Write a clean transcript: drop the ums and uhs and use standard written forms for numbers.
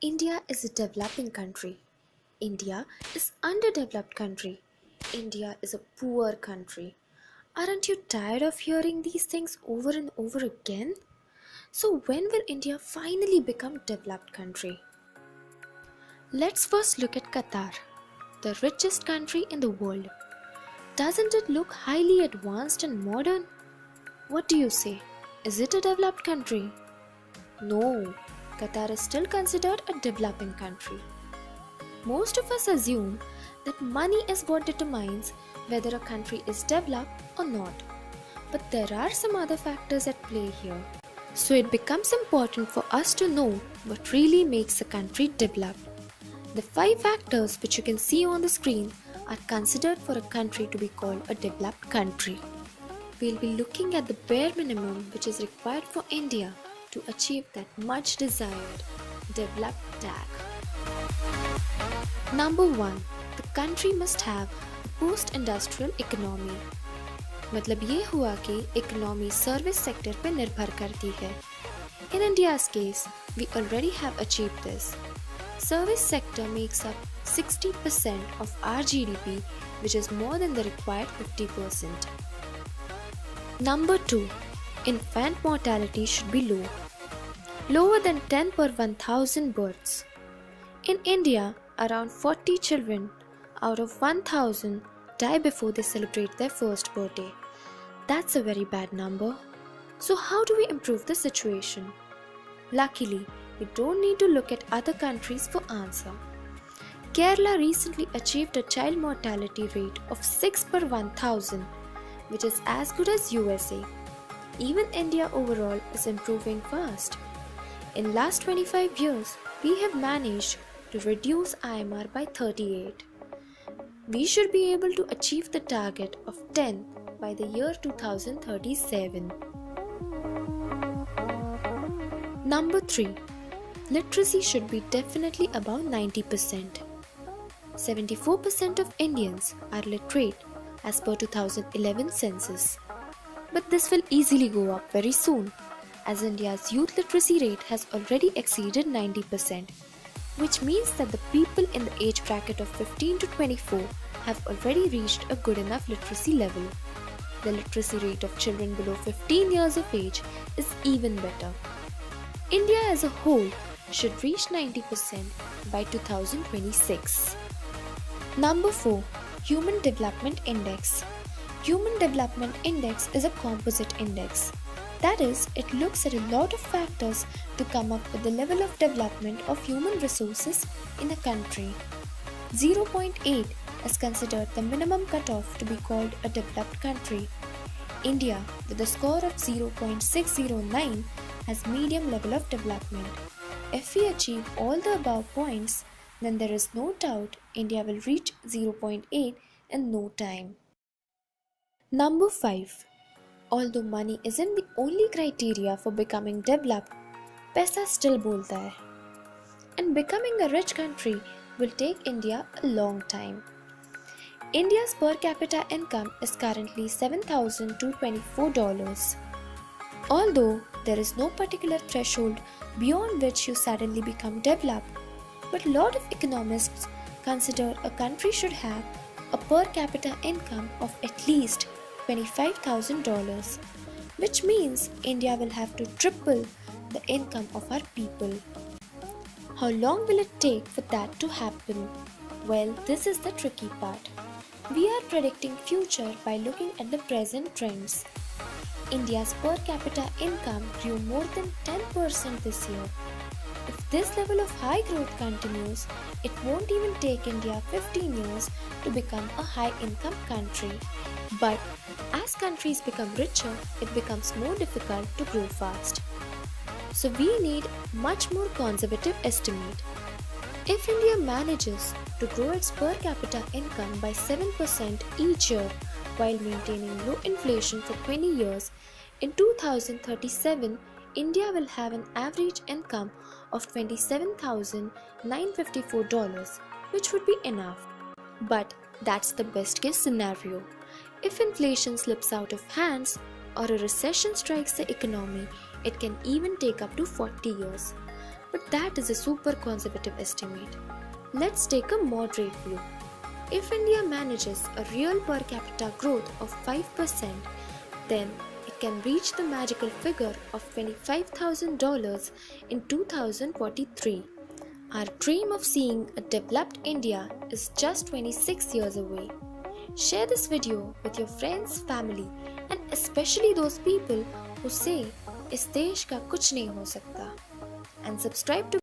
India is a developing country. India is underdeveloped country. India is a poor country. Aren't you tired of hearing these things over and over again? So when will India finally become developed country? Let's first look at Qatar, the richest country in the world. Doesn't it look highly advanced and modern? What do you say? Is it a developed country? No, Qatar is still considered a developing country. Most of us assume that money is what determines whether a country is developed or not. But there are some other factors at play here. So it becomes important for us to know what really makes a country developed. The five factors which you can see on the screen are considered for a country to be called a developed country. We'll be looking at the bare minimum which is required for India to achieve that much desired developed tag. Number 1. The country must have a post-industrial economy. मतलब ये हुआ कि economy service sector पे निर्भर करती है. In India's case, we already have achieved this. Service sector makes up 60% of our GDP, which is more than the required 50%. Number 2. Infant mortality should be low. Lower than 10 per 1000 births. In India, around 40 children out of 1000 die before they celebrate their first birthday. That's a very bad number. So how do we improve the situation? Luckily, we don't need to look at other countries for answer. Kerala recently achieved a child mortality rate of 6 per 1000, which is as good as USA. Even India overall is improving fast. In last 25 years, we have managed to reduce IMR by 38. We should be able to achieve the target of 10 by the year 2037. Number 3. Literacy should be definitely above 90%. 74% of Indians are literate as per 2011 census. But this will easily go up very soon, as India's youth literacy rate has already exceeded 90%, which means that the people in the age bracket of 15 to 24 have already reached a good enough literacy level. The literacy rate of children below 15 years of age is even better. India as a whole should reach 90% by 2026. Number 4. Human Development Index. Human Development Index is a composite index. That is, it looks at a lot of factors to come up with the level of development of human resources in a country. 0.8 is considered the minimum cutoff to be called a developed country. India, with a score of 0.609, has medium level of development. If we achieve all the above points, then there is no doubt India will reach 0.8 in no time. Number 5. Although money isn't the only criteria for becoming developed, पैसा still बोलता है. And becoming a rich country will take India a long time. India's per capita income is currently $7,224. Although there is no particular threshold beyond which you suddenly become developed, but a lot of economists consider a country should have a per capita income of at least $25,000, which means India will have to triple the income of our people. How long will it take for that to happen? Well, this is the tricky part. We are predicting future by looking at the present trends. India's per capita income grew more than 10% this year. If this level of high growth continues, it won't even take India 15 years to become a high-income country. But as countries become richer, it becomes more difficult to grow fast. So we need much more conservative estimate. If India manages to grow its per capita income by 7% each year while maintaining low inflation for 20 years, in 2037, India will have an average income of $27,954, which would be enough. But that's the best case scenario. If inflation slips out of hands or a recession strikes the economy, it can even take up to 40 years. but that is a super conservative estimate. Let's take a moderate view. If India manages a real per capita growth of 5%, then it can reach the magical figure of $25,000 in 2043. Our dream of seeing a developed India is just 26 years away. Share this video with your friends, family, and especially those people who say इस देश का कुछ नहीं हो सकता. And subscribe to